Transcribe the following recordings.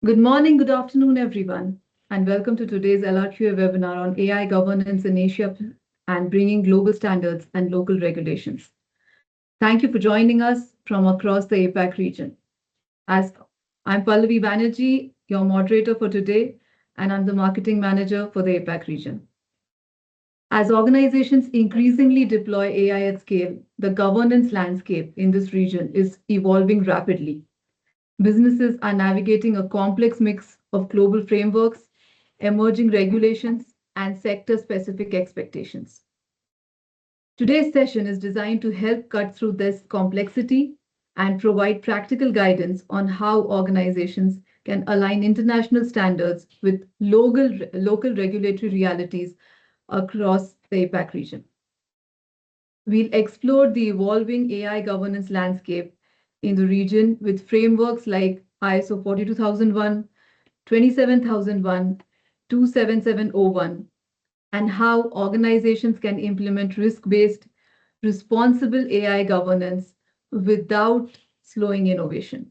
Good morning, good afternoon, everyone, and welcome to today's LRQA webinar on AI governance in Asia and bringing global standards and local regulations. Thank you for joining us from across the APAC region. As I'm Pallavi Banerjee, your moderator for today, and I'm the marketing manager for the APAC region. As organizations increasingly deploy AI at scale, the governance landscape in this region is evolving rapidly. Businesses are navigating a complex mix of global frameworks, emerging regulations, and sector-specific expectations. Today's session is designed to help cut through this complexity and provide practical guidance on how organizations can align international standards with local regulatory realities across the APAC region. We'll explore the evolving AI governance landscape in the region with frameworks like ISO 42001, 27001, 27701, and how organizations can implement risk-based, responsible AI governance without slowing innovation.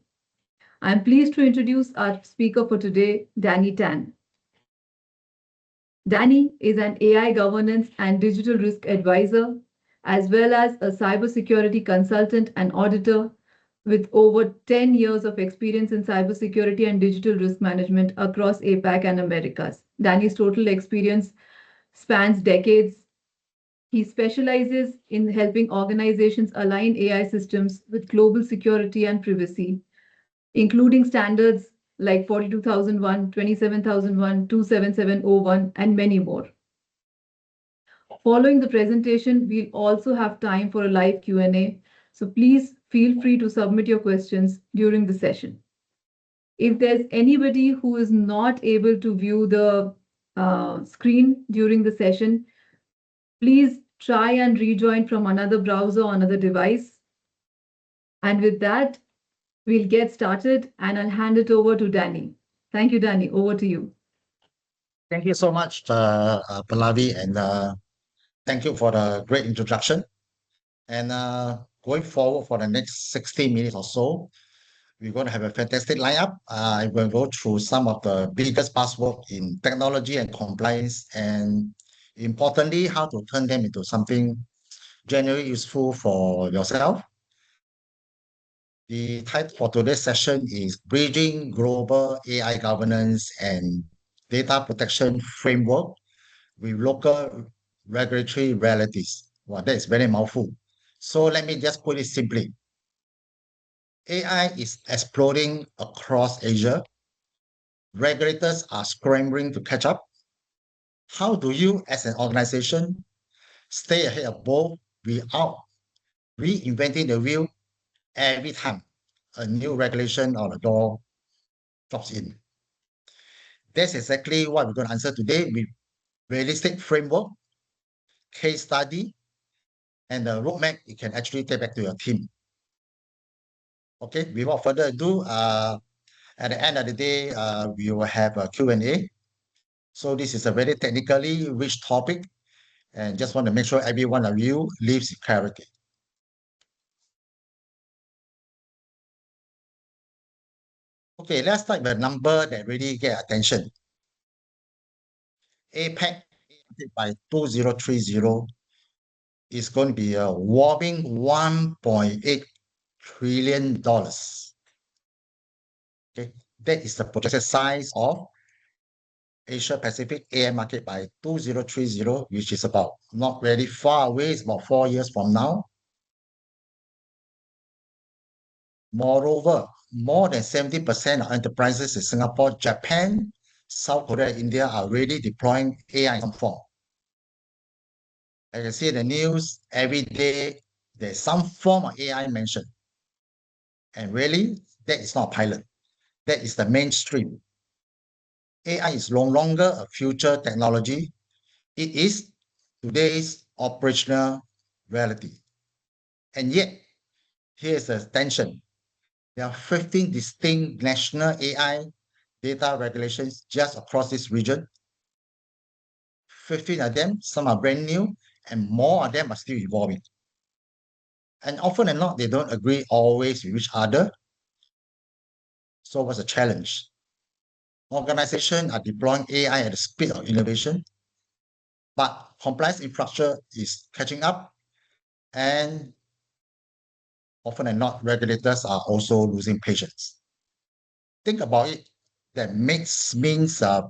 I'm pleased to introduce our speaker for today, Danny Tan. Danny is an AI governance and digital risk advisor, as well as a cybersecurity consultant and auditor with over 10 years of experience in cybersecurity and digital risk management across APAC and Americas. Danny's total experience spans decades. He specializes in helping organizations align AI systems with global security and privacy, including standards like 42001, 27001, 27701, and many more. Following the presentation, we'll also have time for a live Q&A, so please feel free to submit your questions during the session. If there's anybody who is not able to view the screen during the session, please try and rejoin from another browser or another device. And with that, we'll get started and I'll hand it over to Danny. Thank you, Danny. Over to you. Thank you so much, Pallavi, and thank you for the great introduction. And going forward for the next 60 minutes or so, we're going to have a fantastic lineup. I'm going to go through some of the biggest buzzwords in technology and compliance, and importantly, how to turn them into something genuinely useful for yourself. The title for today's session is Bridging Global AI Governance and Data Protection Framework with Local Regulatory Realities. Well, that is very mouthful. So let me just put it simply. AI is exploding across Asia. Regulators are scrambling to catch up. How do you, as an organization, stay ahead of both without reinventing the wheel every time a new regulation or a law drops in? That's exactly what we're going to answer today with realistic framework, case study, and the roadmap you can actually take back to your team. Okay, without further ado, at the end of the day, we will have a Q&A. So this is a very technically rich topic, and just want to make sure every one of you leaves with clarity. Okay, let's start with a number that really get attention. APAC by 2030 is going to be a whopping $1.8 trillion. Okay, that is the projected size of Asia Pacific AI market by 2030, which is about not very far away, it's about 4 years from now. Moreover, more than 70% of enterprises in Singapore, Japan, South Korea, India are already deploying AI in some form. As you see in the news, every day there's some form of AI mentioned. And really, that is not a pilot. That is the mainstream. AI is no longer a future technology. It is today's operational reality. And yet, here's the tension. There are 15 distinct national AI data regulations just across this region. 15 of them, some are brand new, and more of them are still evolving. And often and not, they don't agree always with each other. So what's the challenge? Organizations are deploying AI at the speed of innovation, but compliance infrastructure is catching up, and often and not, regulators are also losing patience. Think about it. That means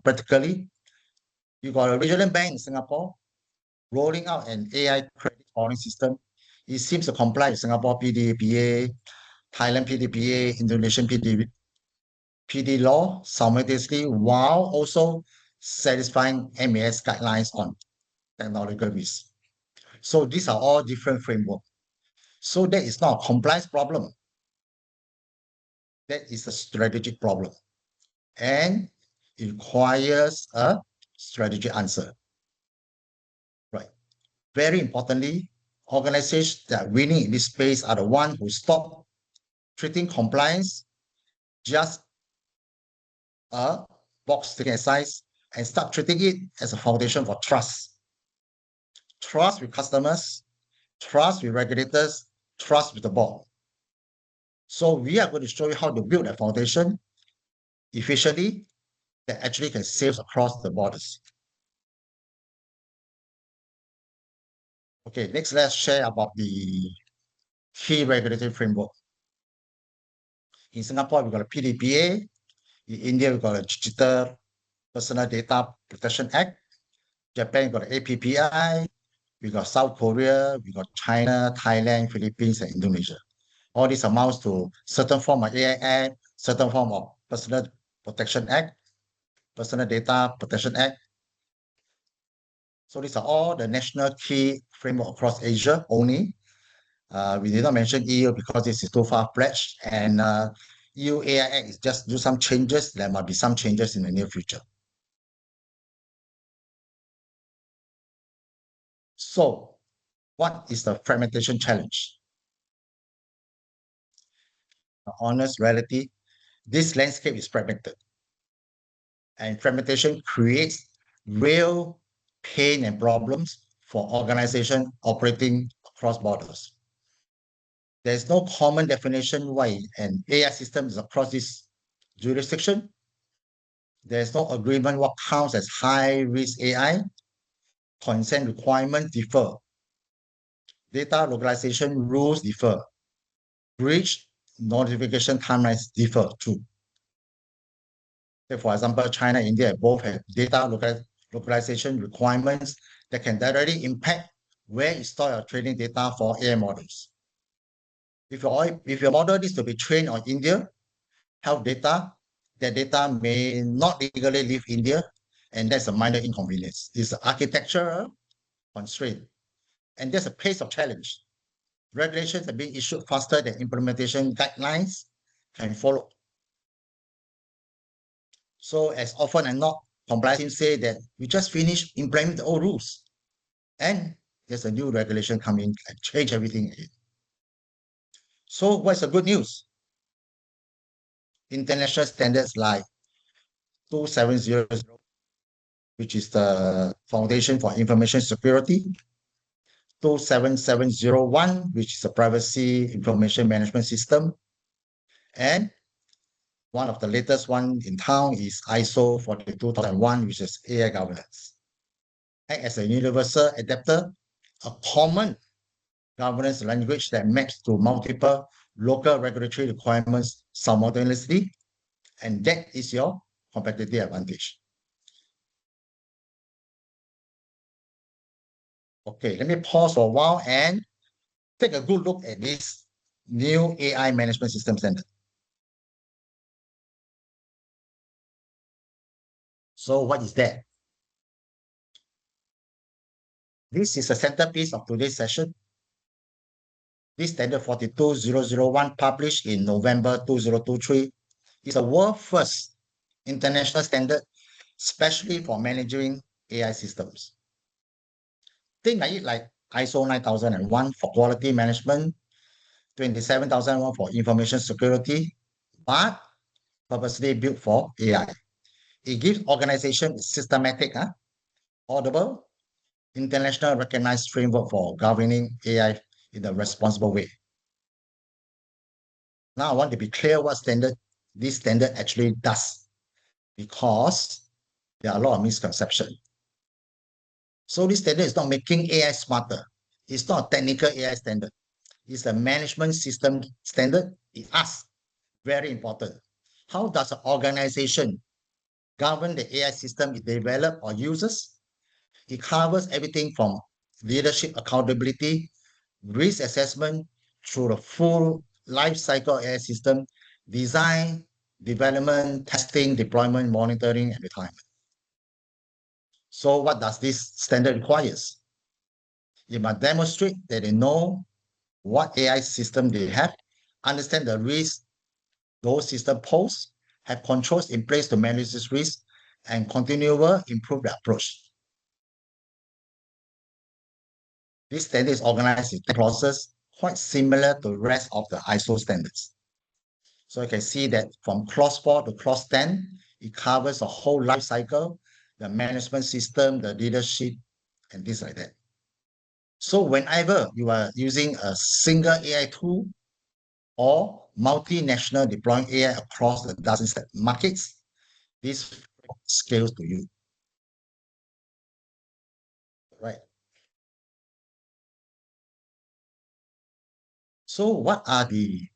practically, you got a regional bank in Singapore rolling out an AI credit scoring system. It seems to comply with Singapore PDPA, Thailand PDPA, Indonesian PD law simultaneously, while also satisfying MAS guidelines on technological risk. So these are all different frameworks. So that is not a compliance problem. That is a strategic problem. And it requires a strategic answer. Right. Very importantly, organizations that are winning in this space are the ones who stop treating compliance just a box ticking exercise and start treating it as a foundation for trust. Trust with customers, trust with regulators, trust with the board. So we are going to show you how to build a foundation efficiently that actually can save across the borders. Okay, next let's share about the key regulatory framework. In Singapore, we've got a PDPA. In India, we've got a Digital Personal Data Protection Act. Japan, we've got APPI. We got South Korea, we got China, Thailand, Philippines, and Indonesia. All these amounts to certain form of AI Act, certain form of Personal Protection Act, Personal Data Protection Act. So these are all the national key framework across Asia only. We did not mention EU because this is too far-fetched, and EU AI Act is just do some changes. There might be some changes in the near future. So what is the fragmentation challenge? The honest reality, this landscape is fragmented. And fragmentation creates real pain and problems for organizations operating across borders. There's no common definition why an AI system is across this jurisdiction. There's no agreement what counts as high-risk AI. Consent requirements differ. Data localization rules differ. Breach notification timelines differ too. For example, China and India both have data localization requirements that can directly impact where you store your training data for AI models. If your model needs to be trained on India health data, that data may not legally leave India, and that's a minor inconvenience. It's an architectural constraint, and there's a pace of challenge. Regulations are being issued faster than implementation guidelines can follow. So as often and not, compliance teams say that we just finished implementing the old rules, and there's a new regulation coming and change everything again. So what's the good news? International standards like 2700, which is the Foundation for Information Security, 27701, which is a Privacy Information Management System, and one of the latest one in town is ISO 42001, which is AI governance. Act as a universal adapter, a common governance language that maps to multiple local regulatory requirements simultaneously, and that is your competitive advantage. Okay, let me pause for a while and take a good look at this new AI management system standard. So what is that? This is a centerpiece of today's session. This standard 42001 published in November 2023 is a world first international standard, especially for managing AI systems. Think of it like ISO 9001 for quality management, 27001 for information security, but purposely built for AI. It gives organizations a systematic, audible, international recognized framework for governing AI in a responsible way. Now I want to be clear what this standard actually does. because there are a lot of misconception. So this standard is not making AI smarter. It's not a technical AI standard. It's a management system standard. It asks, very important, how does an organization govern the AI system it develops or uses? It covers everything from leadership accountability, risk assessment, through the full life cycle AI system, design, development, testing, deployment, monitoring, and retirement. So what does this standard requires? You must demonstrate that they know what AI system they have, understand the risk those systems pose, have controls in place to manage this risk, and continually improve the approach. This standard is organized in 10 clauses, quite similar to the rest of the ISO standards. So you can see that from clause 4 to clause 10, it covers the whole life cycle, the management system, the leadership, and things like that. So whenever you are using a single AI tool or multinational deploying AI across the dozens of markets, this scales to you, right? So what are the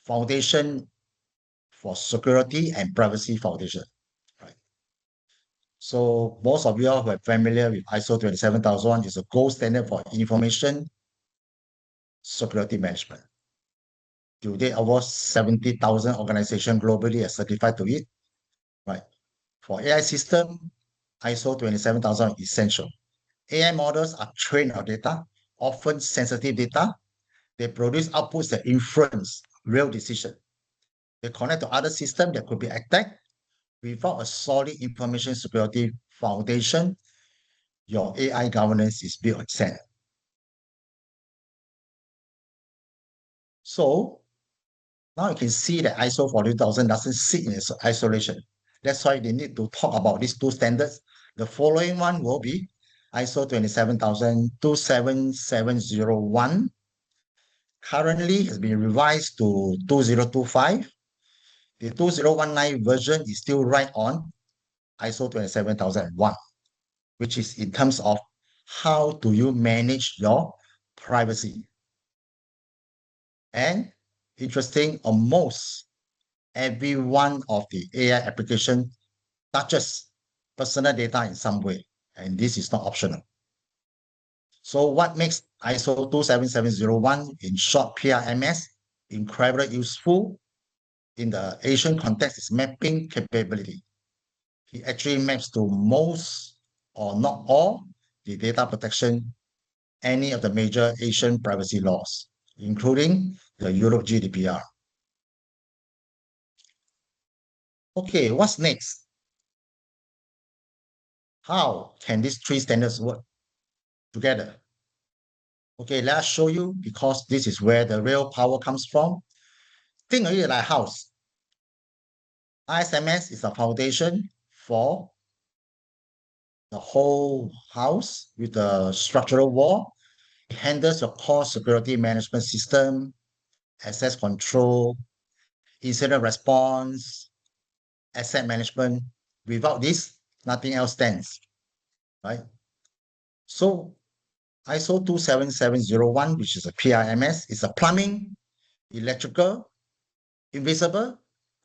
foundation for security and privacy foundation, right? So most of you who are familiar with ISO 27001 is a gold standard for information security management. Today, over 70,000 organizations globally are certified to it, right? For AI system, ISO 27000 is essential. AI models are trained on data, often sensitive data. They produce outputs that influence real decision. They connect to other systems that could be attacked. Without a solid information security foundation, your AI governance is built on sand. So now you can see that ISO 42000 doesn't sit in isolation. That's why they need to talk about these two standards. The following one will be ISO 27701. Currently has been revised to 2025. The 2019 version is still right on ISO 27001, which is in terms of how do you manage your privacy. And interesting, almost every one of the AI application touches personal data in some way, and this is not optional. So what makes ISO 27701, in short PRMS, incredibly useful in the Asian context is mapping capability. It actually maps to most or not all the data protection, any of the major Asian privacy laws, including the Europe GDPR. Okay, what's next? How can these three standards work together? Okay, let us show you, because this is where the real power comes from. Think of it like a house. ISMS is a foundation for the whole house with the structural wall. It handles your core security management system, access control, incident response, asset management. Without this, nothing else stands, right? So ISO 27701, which is a PRMS, is a plumbing, electrical, invisible,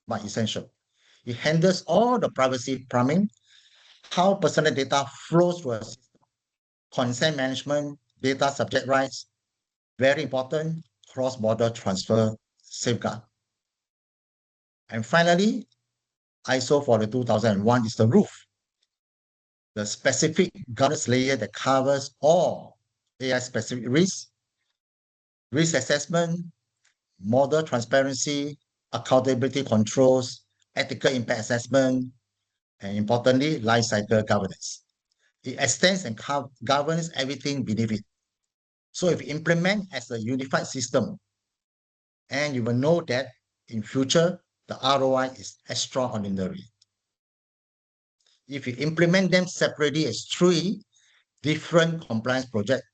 but essential. It handles all the privacy plumbing, how personal data flows through a system, consent management, data subject rights, very important, cross-border transfer safeguard. And finally, ISO 42001 is the roof, the specific governance layer that covers all AI-specific risks, risk assessment, model transparency, accountability controls, ethical impact assessment, and importantly, lifecycle governance. It extends and governs everything beneath it. So if you implement as a unified system, and you will know that in future, the ROI is extraordinary. If you implement them separately as three different compliance projects,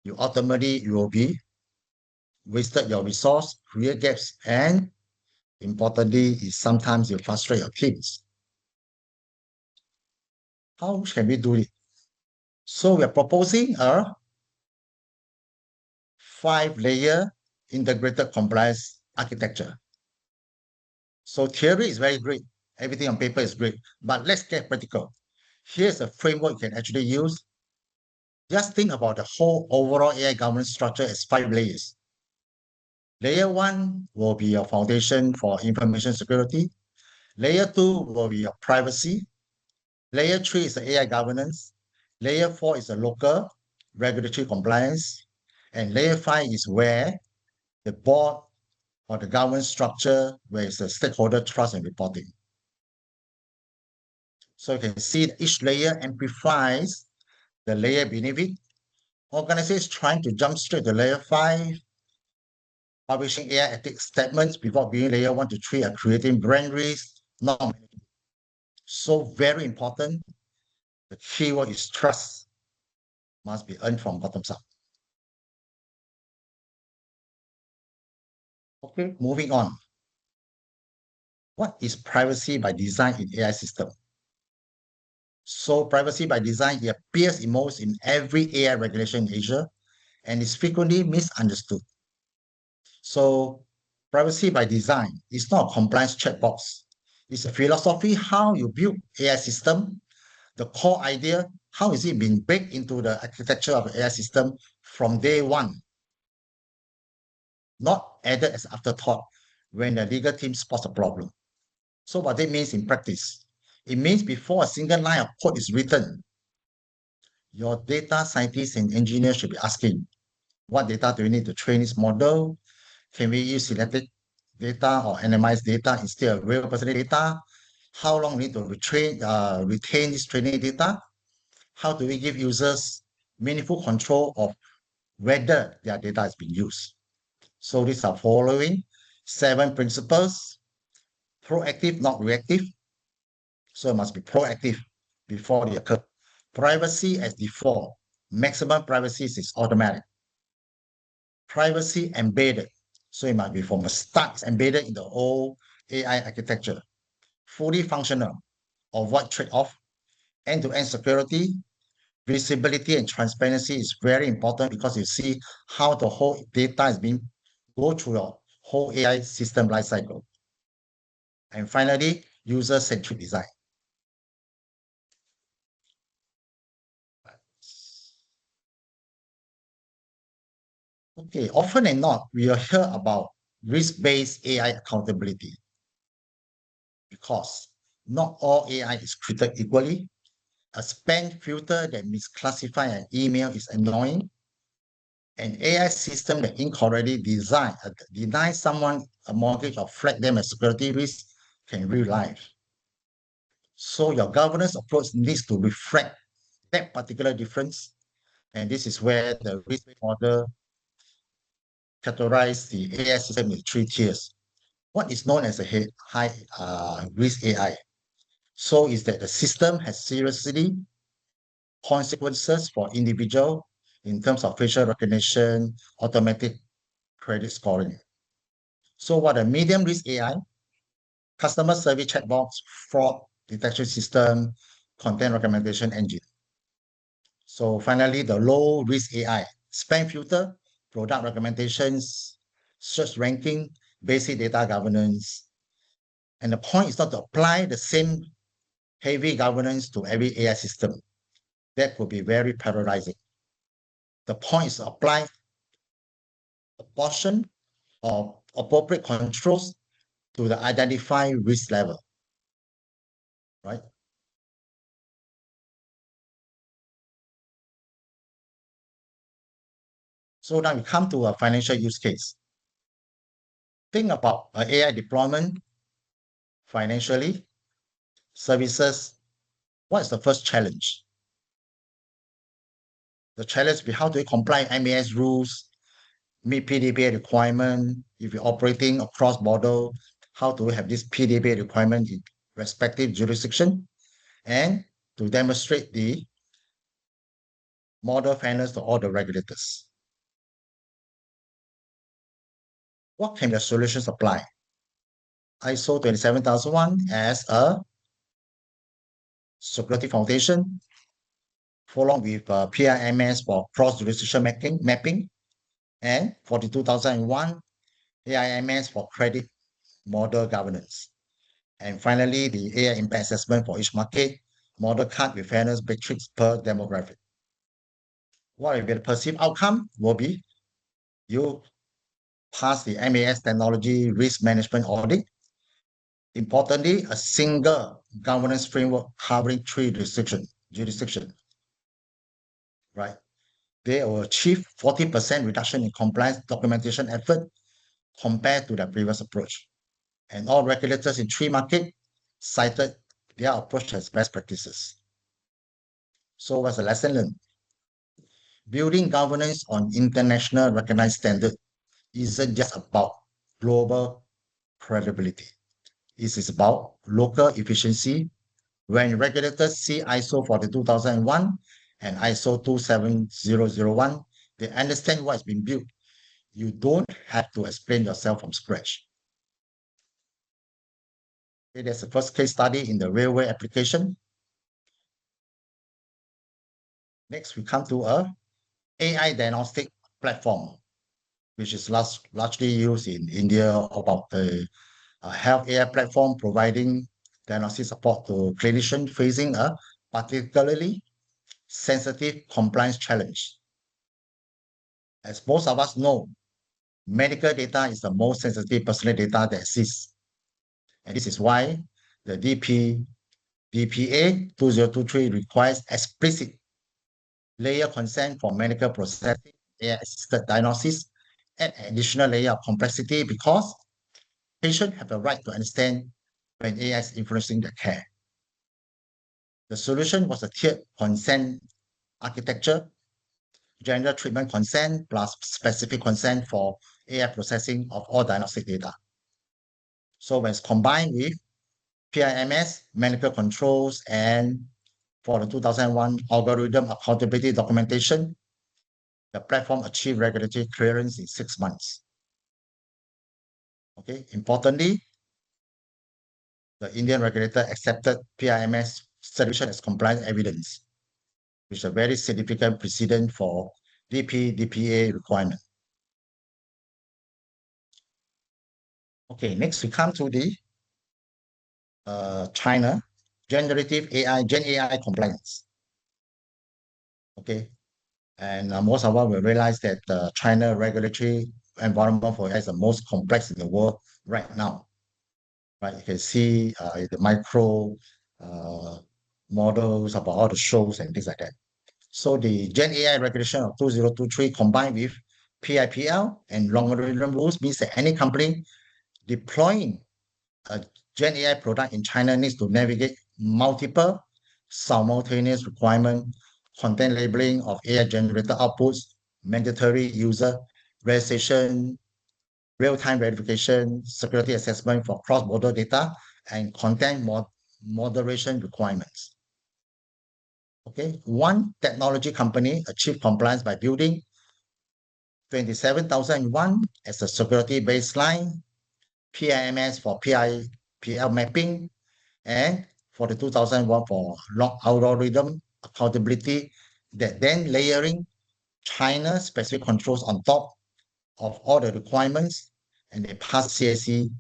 you ultimately will be wasted your resource, create gaps, and Importantly, is sometimes you frustrate your teams. How can we do it? So we are proposing a 5-layer integrated compliance architecture. So theory is very great. Everything on paper is great, but let's get practical. Here's a framework you can actually use. Just think about the whole overall AI governance structure as 5 layers. Layer 1 will be your foundation for information security. Layer 2 will be your privacy. Layer 3 is the AI governance. Layer 4 is the local regulatory compliance. And layer 5 is where the board or the governance structure, where it's the stakeholder trust and reporting. So you can see that each layer amplifies the layer beneath it. Organizations trying to jump straight to layer 5, publishing AI ethics statements before being layer 1 to 3 are creating brand risk, not managing. So very important. The keyword is trust. Must be earned from bottoms up. Okay, moving on. What is privacy by design in AI system? So privacy by design, it appears in most in every AI regulation in Asia and is frequently misunderstood. So privacy by design is not a compliance checkbox. It's a philosophy how you build AI system, the core idea, how is it being baked into the architecture of the AI system from day one, not added as afterthought when the legal team spots a problem. So what that means in practice, it means before a single line of code is written, your data scientists and engineers should be asking, what data do we need to train this model? Can we use synthetic data or anonymized data instead of real personal data? How long we need to retain this training data? How do we give users meaningful control of whether their data is being used? So these are following 7 principles: proactive, not reactive. So it must be proactive before they occur. Privacy as default. Maximum privacy is automatic. Privacy embedded. So it must be from the start, it's embedded in the whole AI architecture. Fully functional. Avoid trade-off. End-to-end security. Visibility and transparency is very important because you see how the whole data is being go through your whole AI system lifecycle. And finally, user-centric design. Okay, often and not, we will hear about risk-based AI accountability because not all AI is treated equally. A spam filter that misclassifies an email is annoying. An AI system that incorrectly denies someone a mortgage or flag them as security risk can real life. So your governance approach needs to reflect that particular difference. And this is where the risk-based model categorize the AI system in 3 tiers. What is known as a high risk AI? So is that the system has seriously consequences for individual in terms of facial recognition, automatic credit scoring. So what a medium risk AI, customer service chatbots, fraud detection system, content recommendation engine. So finally, the low risk AI, spam filter, product recommendations, search ranking, basic data governance. And the point is not to apply the same heavy governance to every AI system. That would be very paralyzing. The point is to apply a portion of appropriate controls to the identified risk level, right? So now we come to a financial use case. Think about an AI deployment financially, services. What is the first challenge? The challenge will be how do we comply MAS rules, meet PDPA requirement. If you're operating across border, how do we have this PDPA requirement in respective jurisdiction? And to demonstrate the model fairness to all the regulators. What can the solutions apply? ISO 27001 as a security foundation, followed with PIMS for cross-jurisdiction mapping, and 42001 AIMS for credit model governance. And finally, the AI impact assessment for each market, model card with fairness matrix per demographic. What will be the perceived outcome will be you pass the MAS technology risk management audit. Importantly, a single governance framework covering 3 jurisdictions, right? They will achieve 40% reduction in compliance documentation effort compared to the previous approach. And all regulators in 3 markets cited their approach as best practices. So what's the lesson learned? Building governance on international recognized standard isn't just about global credibility. It is about local efficiency. When regulators see ISO 42001 and ISO 27001, they understand what has been built. You don't have to explain yourself from scratch. Okay, there's the first case study in the railway application. Next, we come to a AI diagnostic platform, which is largely used in India about the health AI platform providing diagnostic support to clinicians facing a particularly sensitive compliance challenge. As most of us know, medical data is the most sensitive personal data that exists. And this is why the DPA 2023 requires explicit layer consent for medical processing, AI-assisted diagnosis, and additional layer of complexity because patients have a right to understand when AI is influencing their care. The solution was a tiered consent architecture, general treatment consent plus specific consent for AI processing of all diagnostic data. So when it's combined with PIMS, medical controls, and for the 2001 algorithm accountability documentation, the platform achieved regulatory clearance in 6 months. Okay, importantly, the Indian regulator accepted PIMS solution as compliance evidence, which is a very significant precedent for DPA requirement. Okay, next we come to the China generative AI, Gen AI compliance. Okay, and most of us will realize that the China regulatory environment for AI is the most complex in the world right now. Right, you can see the micro models about all the shows and things like that. So the Gen AI regulation of 2023 combined with PIPL and logarithm rules means that any company deploying a Gen AI product in China needs to navigate multiple simultaneous requirements, content labeling of AI-generated outputs, mandatory user registration, real-time verification, security assessment for cross-border data, and content moderation requirements. Okay, one technology company achieved compliance by building 27001 as a security baseline, PIMS for PIPL mapping, and for the 2001 for log algorithm accountability, that then layering China-specific controls on top of all the requirements, and they pass CSE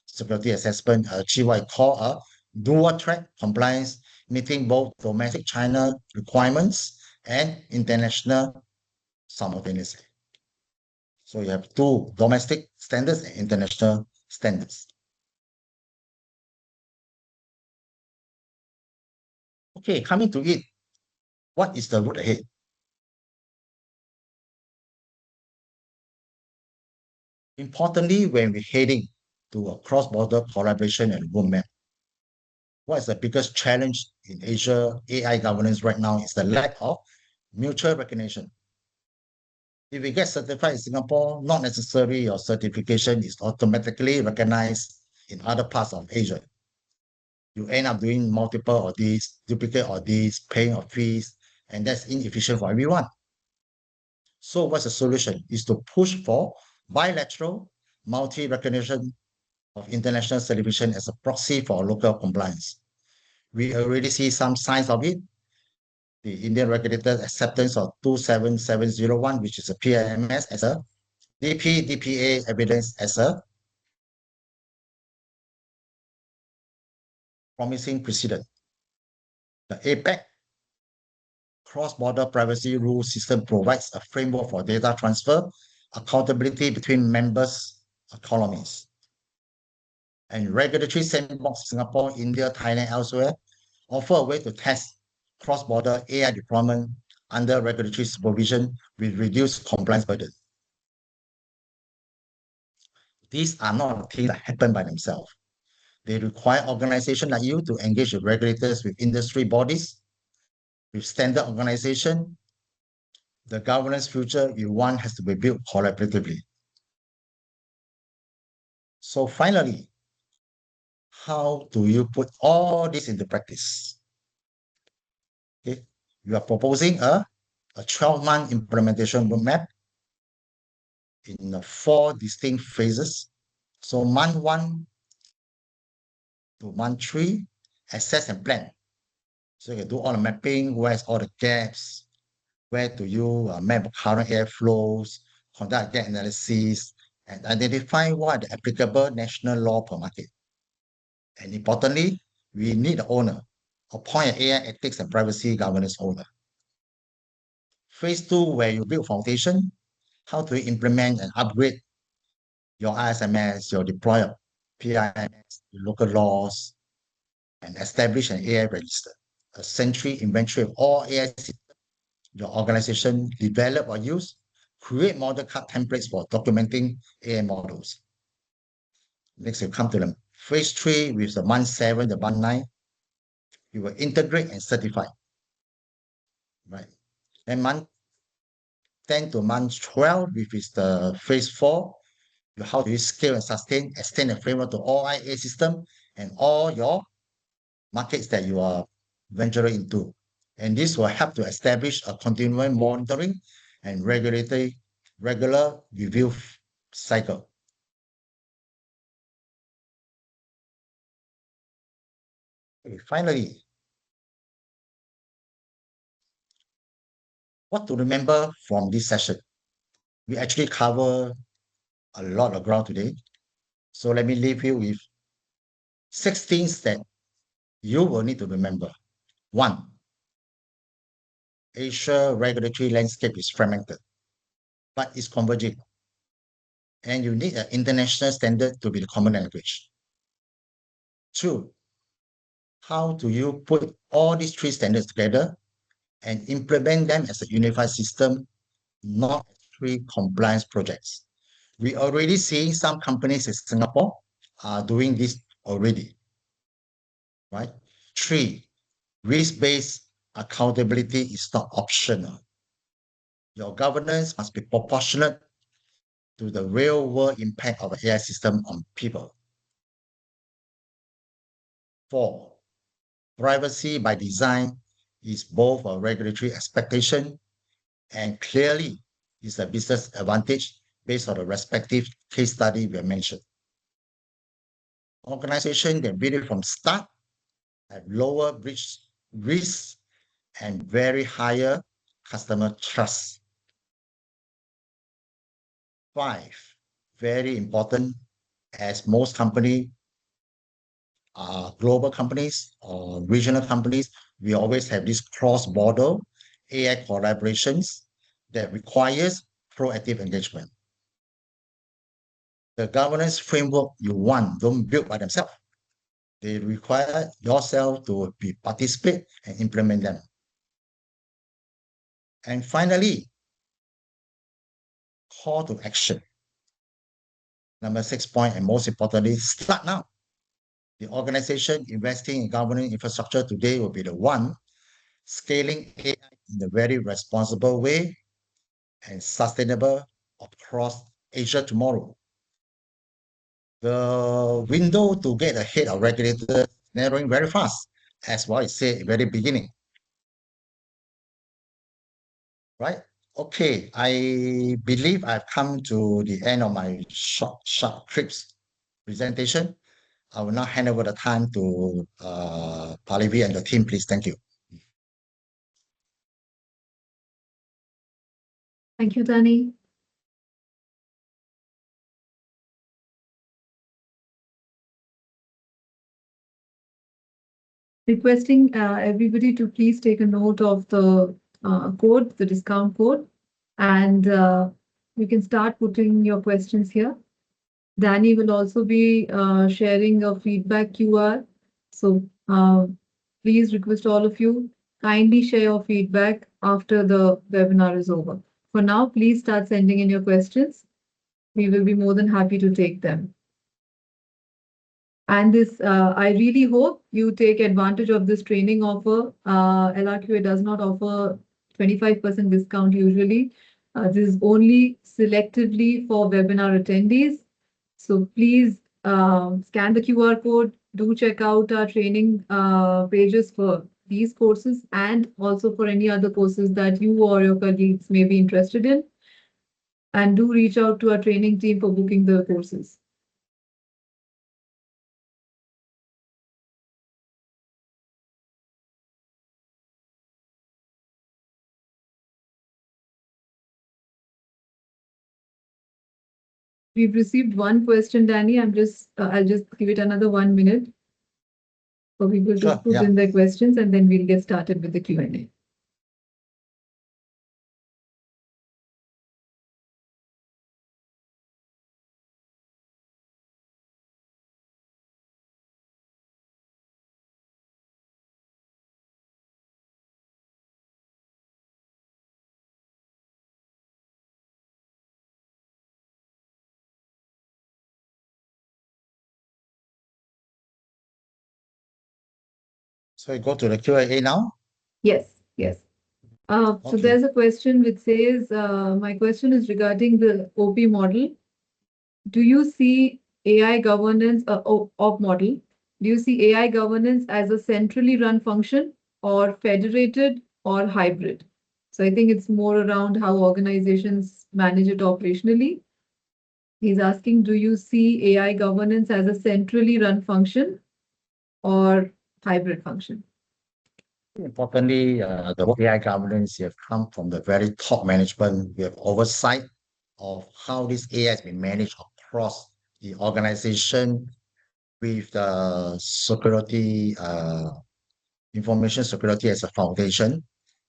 security assessment, achieve what I call a dual track compliance, meeting both domestic China requirements and international simultaneously. So you have 2 domestic standards and international standards. Okay, coming to it, what is the road ahead? Importantly, when we're heading to a cross-border collaboration and roadmap, what is the biggest challenge in Asia AI governance right now is the lack of mutual recognition. If we get certified in Singapore, not necessarily your certification is automatically recognized in other parts of Asia. You end up doing multiple audits, duplicate audits, paying of fees, and that's inefficient for everyone. So what's the solution? Is to push for bilateral multi-recognition of international certification as a proxy for local compliance. We already see some signs of it. The Indian regulator's acceptance of 27701, which is a PMS, as a DPA evidence as a promising precedent. The APAC cross-border privacy rule system provides a framework for data transfer, accountability between members' economies. And regulatory sandbox Singapore, India, Thailand, elsewhere offer a way to test cross-border AI deployment under regulatory supervision with reduced compliance burden. These are not things that happen by themselves. They require organizations like you to engage with regulators, with industry bodies, with standard organization. The governance future you want has to be built collaboratively. So finally, how do you put all this into practice? Okay, you are proposing a 12-month implementation roadmap in 4 distinct phases. So month 1 to month 3, assess and plan. So you can do all the mapping, where's all the gaps, where do you map current air flows, conduct gap analysis, and identify what the applicable national law per market. And importantly, we need the owner, appoint an AI ethics and privacy governance owner. Phase 2, where you build foundation, how to implement and upgrade your ISMS, your deploy of PIMS, your local laws, and establish an AI register, a century inventory of all AI systems your organization develop or use, create model card templates for documenting AI models. Next, you come to the phase 3 with the month 7, the month 9, you will integrate and certify, right? Then month 10 to month 12, which is the phase 4, how do you scale and sustain, extend the framework to all IA system and all your markets that you are venturing into. And this will help to establish a continuous monitoring and regular review cycle. Okay, finally, what to remember from this session? We actually cover a lot of ground today. So let me leave you with 6 things that you will need to remember. 1, Asia regulatory landscape is fragmented, but it's converging. And you need an international standard to be the common language. 2, how do you put all these 3 standards together and implement them as a unified system, not 3 compliance projects? We already see some companies in Singapore are doing this already, right? 3, risk-based accountability is not optional. Your governance must be proportionate to the real-world impact of an AI system on people. 4, privacy by design is both a regulatory expectation and clearly is a business advantage based on the respective case study we have mentioned. Organization can build it from start, have lower breach risk and very higher customer trust. 5, very important, as most companies are global companies or regional companies, we always have this cross-border AI collaborations that requires proactive engagement. The governance framework you want don't build by themselves. They require yourself to participate and implement them. And finally, call to action. Number 6 point, and most importantly, start now. The organization investing in governance infrastructure today will be the one scaling AI in a very responsible way and sustainable across Asia tomorrow. The window to get ahead of regulators narrowing very fast, as what I said at the very beginning. Right? Okay, I believe I've come to the end of my short trips presentation. I will now hand over the time to Palavi and the team, please. Thank you. Thank you, Danny. Requesting everybody to please take a note of the code, the discount code, and you can start putting your questions here. Danny will also be sharing a feedback QR. So please request all of you, kindly share your feedback after the webinar is over. For now, please start sending in your questions. We will be more than happy to take them. And this, I really hope you take advantage of this training offer. LRQA does not offer 25% discount usually. This is only selectively for webinar attendees. So please scan the QR code, do check out our training pages for these courses and also for any other courses that you or your colleagues may be interested in. And do reach out to our training team for booking the courses. We've received one question, Danny. I'll just give it another 1 minute for people to Sure, put yeah. in their questions, and then we'll get started with the Q&A. So we go to the Q&A now. Yes, yes. So Okay. there's a question which says, my question is regarding the OP model. Do you see AI governance of model? Do you see AI governance as a centrally run function or federated or hybrid? So I think it's more around how organizations manage it operationally. He's asking, do you see AI governance as a centrally run function or hybrid function? Importantly, the AI governance have come from the very top management. We have oversight of how this AI has been managed across the organization with the security, information security as a foundation,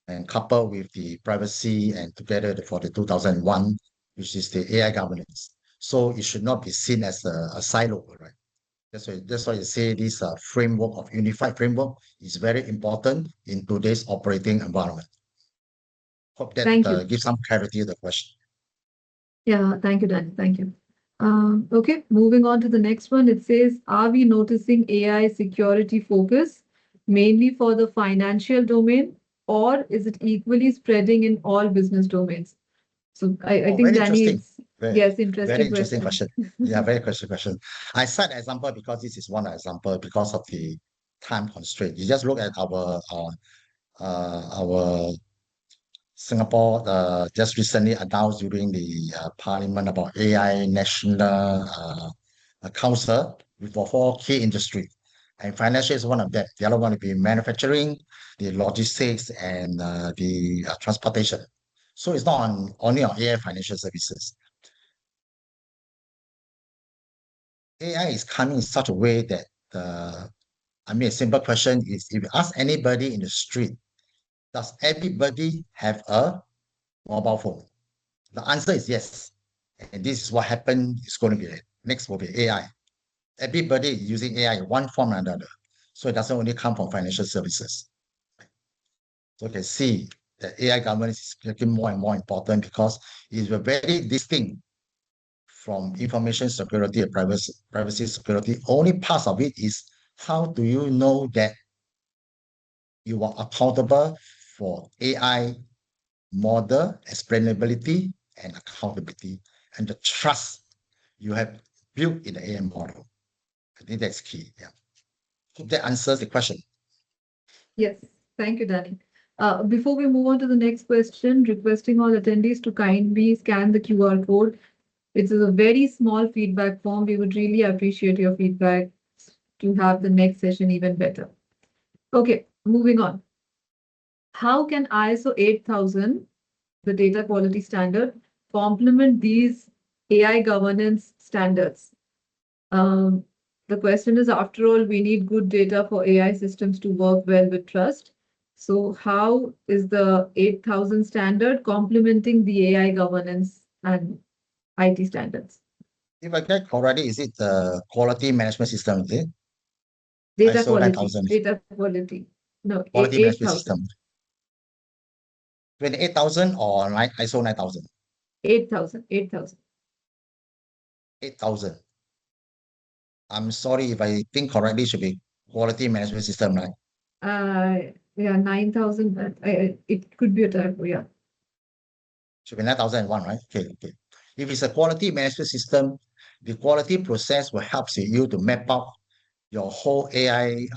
and coupled with the privacy and together for the 2001, which is the AI governance. So it should not be seen as a silo, right? That's why you say this framework of unified framework is very important in today's operating environment. Hope that Thank you. gives some clarity to the question. Yeah, thank you, Dan. Thank you. Okay, moving on to the next one. It says, are we noticing AI security focus mainly for the financial domain, or is it equally spreading in all business domains? So I think, Very Danny, interesting. it's, Very, yes, very interesting interesting question. question. Yeah, very question. I cite example because this is one example because of the time constraint. You just look at our Singapore just recently announced during the parliament about AI National Council with four key industry. And financial is one of them. The other one will be manufacturing, the logistics, and the transportation. So it's not only on AI financial services. AI is coming in such a way that, a simple question is, if you ask anybody in the street, does everybody have a mobile phone? The answer is yes. And this is what happened. It's going to be next will be AI. Everybody is using AI in one form or another. So it doesn't only come from financial services. So you can see that AI governance is getting more and more important because it's very distinct from information security and privacy security. Only part of it is how do you know that you are accountable for AI model explainability and accountability and the trust you have built in the AI model. I think that's key. Yeah. Hope that answers the question. Yes, thank you, Danny. Before we move on to the next question, requesting all attendees to kindly scan the QR code. It's a very small feedback form. We would really appreciate your feedback to have the next session even better. Okay, moving on. How can ISO 8000, the data quality standard, complement these AI governance standards? Um, the question is, after all, we need good data for AI systems to work well with trust. So how is the 8000 standard complementing the AI governance and IT standards? If I get correctly, is it the quality management system, is it? Data ISO quality, 9000, data quality. No, quality management 8000, system. 28,000 or ISO 9000? 8000, 8000. 8,000. I'm sorry if I think correctly, should be quality management system, right? Yeah, 9000. It could be a typo, yeah. Should be 9001, right? Okay, okay. If it's a quality management system, the quality process will help you to map out your whole AI,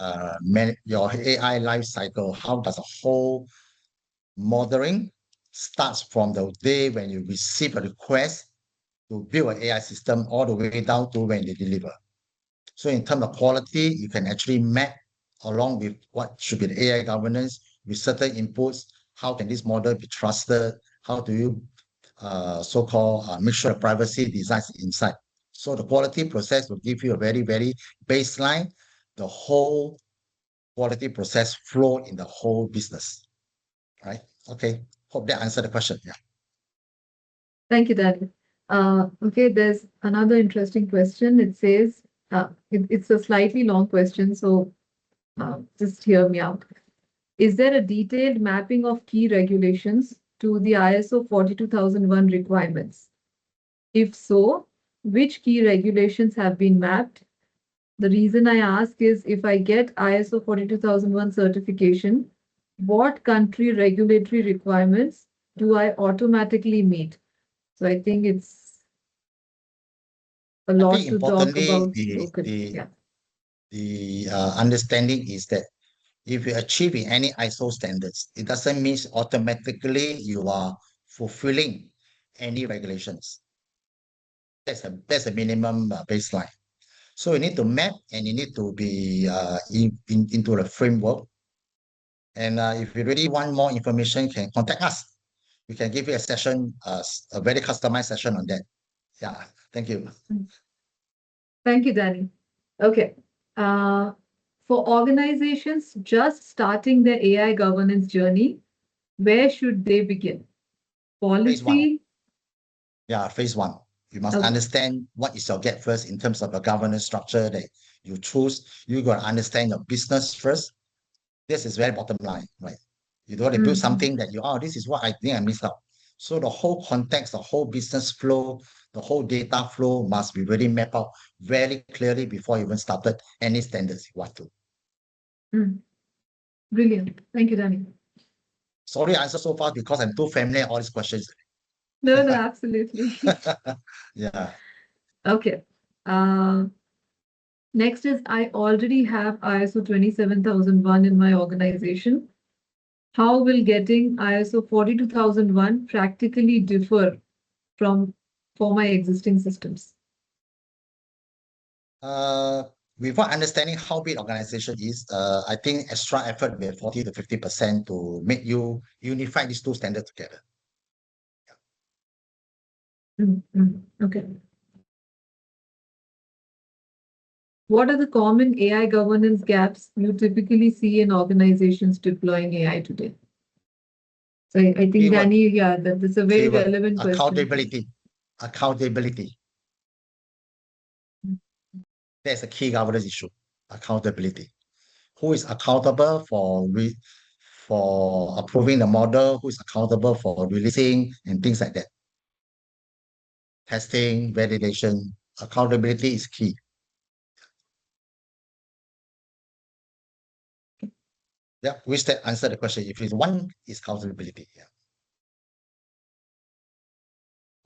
your AI life cycle. How does the whole modeling starts from the day when you receive a request to build an AI system all the way down to when they deliver. So in terms of quality, you can actually map along with what should be the AI governance with certain inputs. How can this model be trusted? How do you so-called make sure the privacy designs inside? So the quality process will give you a very, very baseline, the whole quality process flow in the whole business, right? Okay, hope that answered the question. Yeah. Thank you, Daniel. Okay, there's another interesting question. It says, it's a slightly long question, so just hear me out. Is there a detailed mapping of key regulations to the ISO 42001 requirements? If so, which key regulations have been mapped? The reason I ask is, if I get ISO 42001 certification, what country regulatory requirements do I automatically meet? So I think it's a I think lot to talk importantly, about locally. Yeah. the understanding is that if you achieve in any ISO standards, it doesn't mean automatically you are fulfilling any regulations. That's a minimum baseline. So you need to map and you need to be into the framework. And if you really want more information, you can contact us. We can give you a session, a very customized session on that. Yeah, thank you. Thank you, Danny. Okay. For organizations just starting their AI governance journey, where should they begin? Phase one. Policy? Yeah, phase one. You must Okay. understand what is your get first in terms of the governance structure that you choose. You got to understand your business first. This is very bottom line, right? You don't want to build something that this is what I think I missed out. So the whole context, the whole business flow, the whole data flow must be really mapped out very clearly before you even started any standards you want to. Brilliant. Thank you, Danny. Sorry, I answer so fast because I'm too familiar with all these questions. No, no, absolutely. Yeah. Okay. Next is, I already have ISO 27001 in my organization. How will getting ISO 42001 practically differ for my existing systems? Without understanding how big organization is, I think extra effort will be 40 to 50% to make you unify these two standards together. Okay. What are the common AI governance gaps you typically see in organizations deploying AI today? So I think, Keyword. Danny, yeah, that's a very Keyword. relevant question. Accountability. Accountability. That's a key governance issue. Accountability. Who is accountable for approving the model? Who is accountable for releasing and things like that? Testing, validation, accountability is key. Yeah, which that answer the question. If it's one, is accountability. Yeah.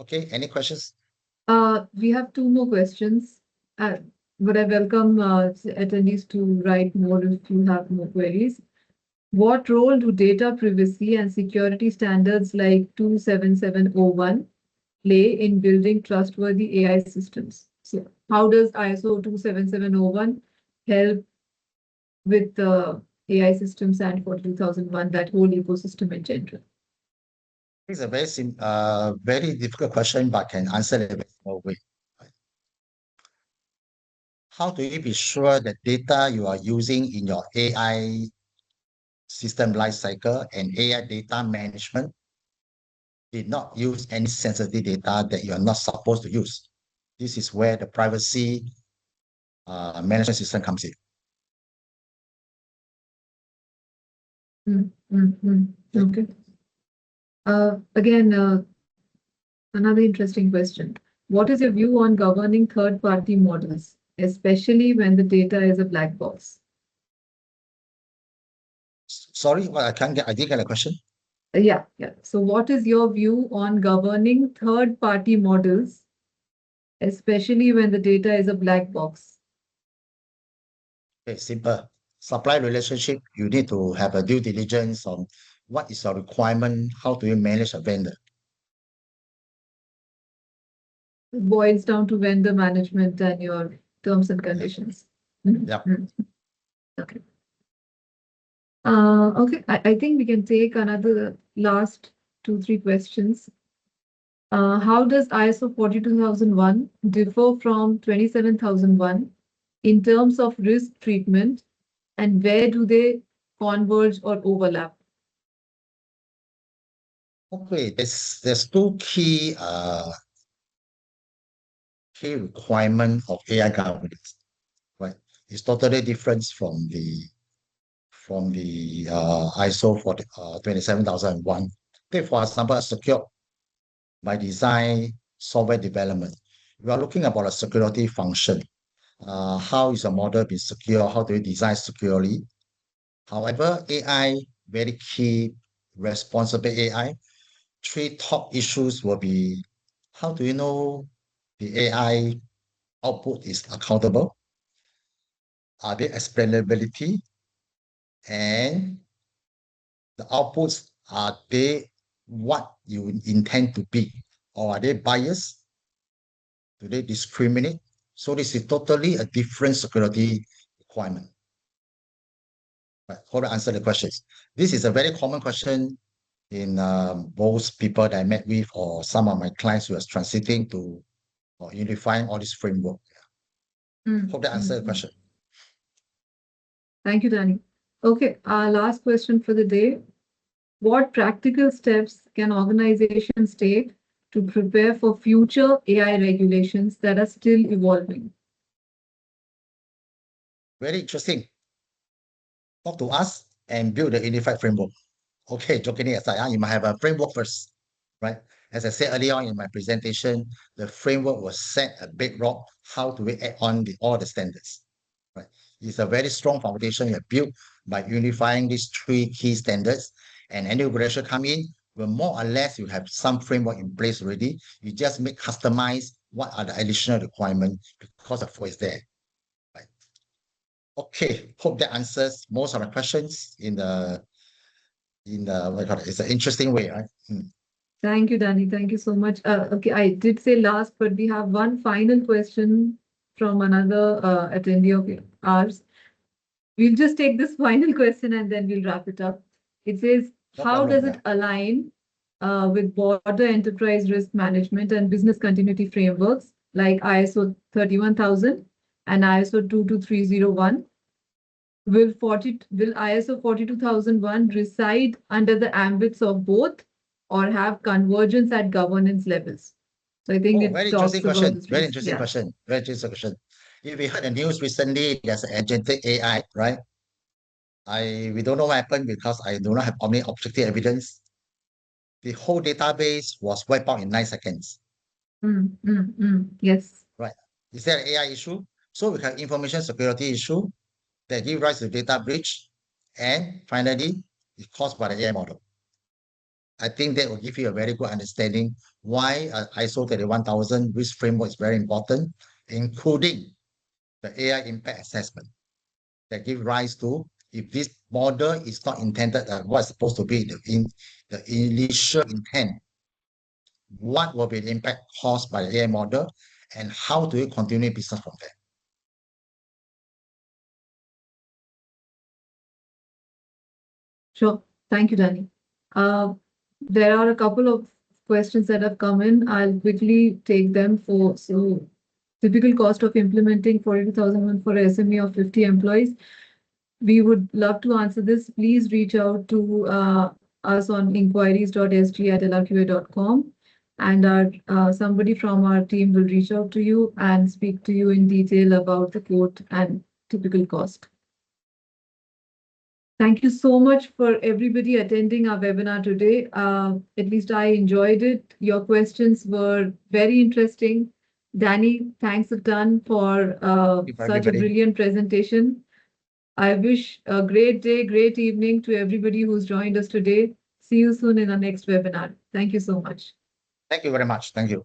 Okay, any questions? We have two more questions, but I welcome attendees to write more if you have more queries. What role do data privacy and security standards like 27701 play in building trustworthy AI systems? So how does ISO 27701 help with the AI systems and for 2001, that whole ecosystem in general? It's a very difficult question, but can answer it in a very small way. Right? How do you be sure that data you are using in your AI system lifecycle and AI data management did not use any sensitive data that you are not supposed to use? This is where the privacy management system comes in. Okay. Again, another interesting question. What is your view on governing third-party models, especially when the data is a black box? Sorry, well, I didn't get a question. Yeah. So what is your view on governing third-party models, especially when the data is a black box? Okay, simple. Supply relationship, you need to have a due diligence on what is your requirement, how do you manage a vendor. It boils down to vendor management and your terms and conditions. Yeah. Okay. Okay, I think we can take another last 2, 3 questions. How does ISO 42001 differ from 27001 in terms of risk treatment, and where do they converge or overlap? Okay, there's two key requirement of AI governance, right? It's totally different from the ISO for 27001. Take for example, a secure by design software development. We are looking about a security function. How is a model being secure? How do you design securely? However, AI, very key, responsible AI, three top issues will be how do you know the AI output is accountable? Are there explainability? And the outputs, are they what you intend to be? Or are they biased? Do they discriminate? So this is totally a different security requirement. Right, hope I answer the questions. This is a very common question in most people that I met with or some of my clients who are transiting to or unifying all this framework. Hope that answered the question. Thank you, Danny. Okay, our last question for the day. What practical steps can organizations take to prepare for future AI regulations that are still evolving? Very interesting. Talk to us and build a unified framework. Okay, jokingly aside, you might have a framework first, right? As I said earlier on in my presentation, the framework will set a bedrock. How do we add on all the standards, right? It's a very strong foundation you have built by unifying these three key standards, and any regulation come in, well, more or less you have some framework in place already. You just make customize what are the additional requirements because the flow is there. Right? Okay, hope that answers most of the questions in the what you call it. It's an interesting way, right? Thank you, Danny. Thank you so much. Okay, I did say last, but we have one final question from another attendee of ours. We'll just take this final question and then we'll wrap it up. It says, No how problem, does it align with broader enterprise risk management and business continuity frameworks like ISO 31000 and ISO 22301? Will ISO 42001 reside under the ambits of both or have convergence at governance levels? So I think Oh, it very talks interesting about question. this. Very interesting question. Very interesting question. If we heard the news recently, there's an agentic AI, right? We don't know what happened because I do not have any objective evidence. The whole database was wiped out in 9 seconds. Yes. Right. Is there an AI issue? So we have information security issue that give rise to data breach, and finally, it's caused by the AI model. I think that will give you a very good understanding why ISO 31000 risk framework is very important, including the AI impact assessment that give rise to if this model is not intended what's supposed to be the initial intent what will be the impact caused by the AI model, and how do you continue business from there? Sure. Thank you, Danny. Uh, there are a couple of questions that have come in. I'll quickly take them for typical cost of implementing 42,000 for a SME of 50 employees. We would love to answer this. Please reach out to us on inquiries.sg@lrqa.com, and somebody from our team will reach out to you and speak to you in detail about the quote and typical cost. Thank you so much for everybody attending our webinar today. At least I enjoyed it. Your questions were very interesting. Danny, thanks a ton for Thank you for such a everybody. brilliant presentation. I wish a great day, great evening to everybody who's joined us today. See you soon in our next webinar. Thank you so much. Thank you very much. Thank you.